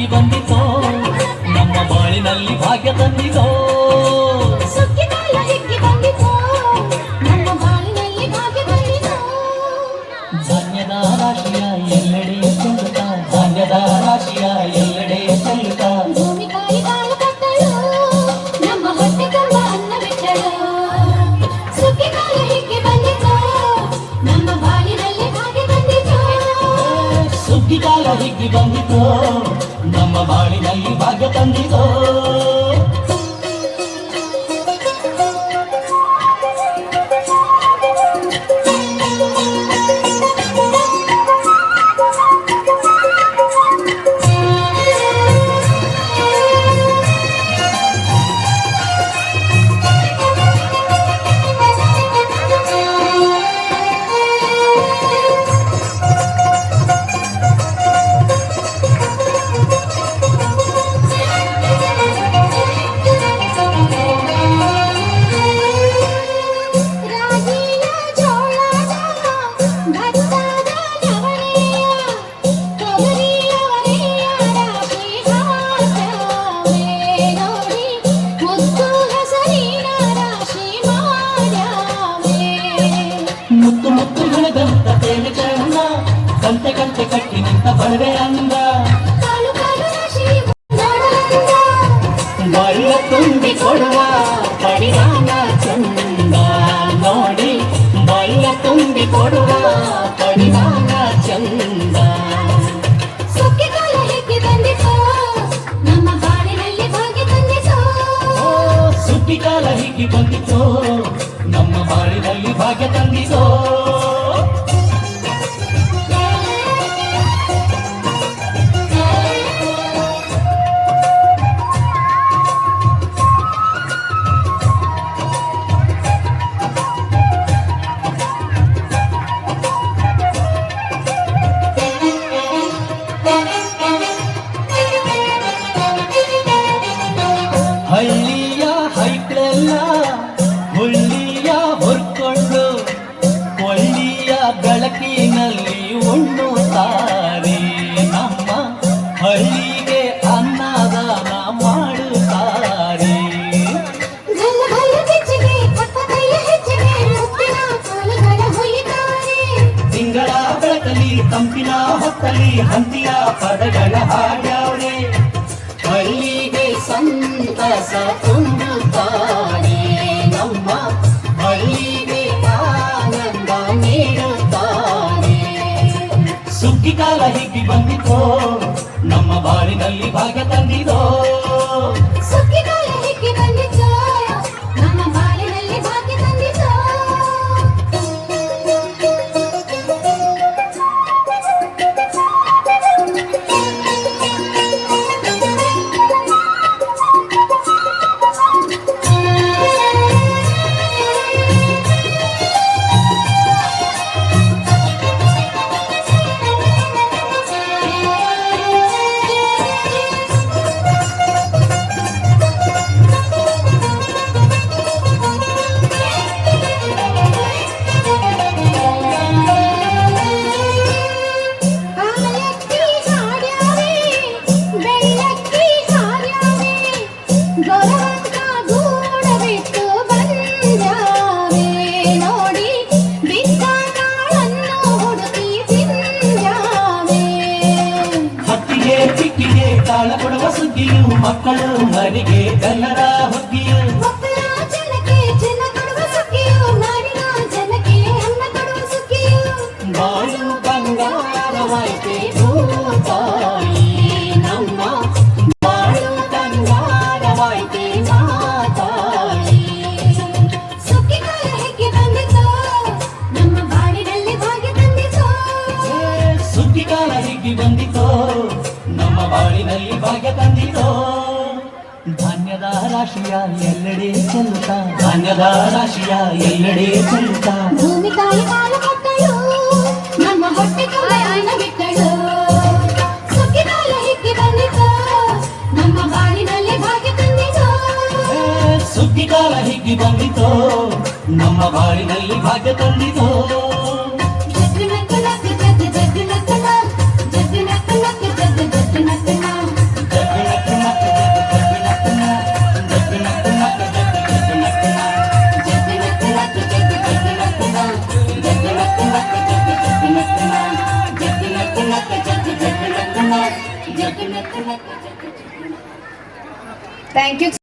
ಹಿಗ್ಗಿ ಬಂದಿತೋ ನಮ್ಮ ಬಾಳಿನಲ್ಲಿ ಭಾಗ್ಯ ತಂದಿತೋ ಸುಗ್ಗಿಕಾಲ ಹಿಗ್ಗಿ ಬಂದಿತೋ ನಮ್ಮ ಬಾಳಿನಲ್ಲಿ ಭಾಗ್ಯ ಬಂದಿತೋ ಧಾನ್ಯದ ರಾಶಿಯ ಎಲ್ಲೆಡೆ ಚೆಲ್ಲುತ್ತ ಧಾನ್ಯದ ರಾಶಿಯ ಎಲ್ಲೆಡೆ ಚೆಲ್ಲುತ್ತ ಭೂಮಿ ತಾಯಿ ತಾಳು ಕಟ್ಟಳು ನಮ್ಮ ಹೊಟ್ಟೆ ತುಂಬ ಅನ್ನ ಬಿಟ್ಟಳು ಸುಗ್ಗಿಕಾಲ ಹಿಗ್ಗಿ ಬಂದಿತೋ ನಮ್ಮ ಬಾಳಿನಲ್ಲಿ ಭಾಗ್ಯ ಬಂದಿತೋ ಸುಗ್ಗಿಕಾಲ ಹಿಗ್ಗಿ ಬಂದಿತೋ ನಮ್ಮ ಬಾಳಿನಲ್ಲಿ ಭಾಗ್ಯ ತಂದಿತೋ ಗಂಟೆ ಗಂಟೆ ಕಟ್ಟಿ ನಿಂತ ಬಡವೆ ಅಂದ ಬಳ್ಳ ತುಂಬಿ ಕೊಡುವ ಪರಿಣಾಮ ಚಂದ ನೋಡಿ ಬಳ್ಳ ತುಂಬಿ ಕೊಡುವ ಪರಿಣಾಮ ಚಂದ ಸುಗ್ಗಿಕಾಲ ಹಿಗ್ಗಿ ಬಂದಿತೋ ನಮ್ಮ ಬಾಳಿನಲ್ಲಿ ಭಾಗ್ಯ ತಂದಿತೋ ಸುಗ್ಗಿಕಾಲ ಹಿಗ್ಗಿ ಬಂದಿತೋ ನಮ್ಮ ಬಾಳಿನಲ್ಲಿ ಭಾಗ್ಯ ತಂದಿತೋ ಹಳ್ಳಿಯ ಹೈಕ್ಳೆಲ್ಲ ಹುಳ್ಳಿಯ ಹೊರ್ಕೊಂಡು ಕೊಳ್ಳಿಯ ಬೆಳಕಿನಲ್ಲಿ ಉಣ್ಣುತ್ತಾರೆ ನಮ್ಮ ಹಳ್ಳಿಗೆ ಅನ್ನದಾನ ಮಾಡುತ್ತಾರೆ ತಿಂಗಳ ಬೆಳಕಲಿ ತಂಪಿನ ಹೊತ್ತಲಿ ಹಂತಿಯ ಪದಗಳ ಹಾಡ್ಯಾವ್ರೆ ಹಳ್ಳಿಗೆ ಸಂತಸ ತುಂಬುತ್ತಾರೆ ನಮ್ಮ ಹಳ್ಳಿಗೆ ಆನಂದ ನೀಡುತ್ತಾರೆ ಸುಗ್ಗಿಕಾಲ ಹಿಗ್ಗಿ ಬಂದಿತೋ ನಮ್ಮ ಬಾಳಿನಲ್ಲಿ ಭಾಗ್ಯ ತಂದಿದೋ ಸುಗ್ಗಿಕಾಲ ಹಿಗ್ಗಿ ಬಂದಿತೋ ನಮ್ಮ ಬಾಳಿನಲ್ಲಿ ಭಾಗ್ಯ ತಂದಿತೋ ತಾಳ ಕೊಡುವ ಸುದ್ದಿಯು ಮಕ್ಕಳು ಮರಿಗೆ ಕನ್ನಡ ಹುಗ್ಗಿಯು ಮಕ್ಕಳ ಜನಕ್ಕೆ ಜನ ಕೊಡುವ ಸುಗ್ಗಿಯು ನಾಡಿನ ಜನಕ್ಕೆ ಅನ್ನ ಕೊಡುವ ಸುಗ್ಗಿಯು ಬಾಳು ಬಂಗಾರವಾಯ್ತೆ ಭೂತಾಯಿ ನಮ್ಮ ಬಾಳು ಬಂಗಾರವಾಯ್ತೆ ಮಾತಾಯಿ ಸುಗ್ಗಿಕಾಲ ಹಿಗ್ಗಿ ಬಂದಿತೋ ನಮ್ಮ ಬಾಳಿನಲ್ಲಿ ಭಾಗ್ಯ ತಂದಿತೋ ಸುಗ್ಗಿಕಾಲ ಹಿಗ್ಗಿ ಬಂದಿತೋ ನಮ್ಮ ಬಾಳಿನಲ್ಲಿ ಭಾಗ್ಯ ತಂದಿತೋ ಧಾನ್ಯದ ರಾಶಿಯ ಎಲ್ಲೆಡೆ ಚೆಲ್ಲುತ್ತಾ ಧಾನ್ಯದ ರಾಶಿಯ ಎಲ್ಲೆಡೆ ಚೆಲ್ಲುತ್ತಾ ಭೂಮಿ ತಾಯಿ ಕಾಲ ಕೊಟ್ಟಳು ನಮ್ಮ ಹೊಟ್ಟೆ ತುಂಬ ಅನ್ನ ಬಿಟ್ಟಳು ಸುಗ್ಗಿಕಾಲ ಹಿಗ್ಗಿ ಬಂದಿತೋ ನಮ್ಮ ಬಾಳಿನಲ್ಲಿ ಭಾಗ್ಯ ತಂದಿತೋ ಸುಗ್ಗಿಕಾಲ ಹಿಗ್ಗಿ ಬಂದಿತೋ ನಮ್ಮ ಬಾಳಿನಲ್ಲಿ ಭಾಗ್ಯ ತಂದಿತೋ ಜಗ್ಗು ನಕ್ಕ ನಕ್ಕ ಜಗ್ಗು ನಕ್ಕ ನಕ್ಕ ಜಗ್ಗು ನಕ್ಕ ನಕ್ಕ ಜಗ್ಗು ನಕ್ಕ ನಕ್ಕ ಜಗ್ಗು ನಕ್ಕು ನಕ್ಕು ಜಗ್ಗು ಜಗ್ಗು. Thank you.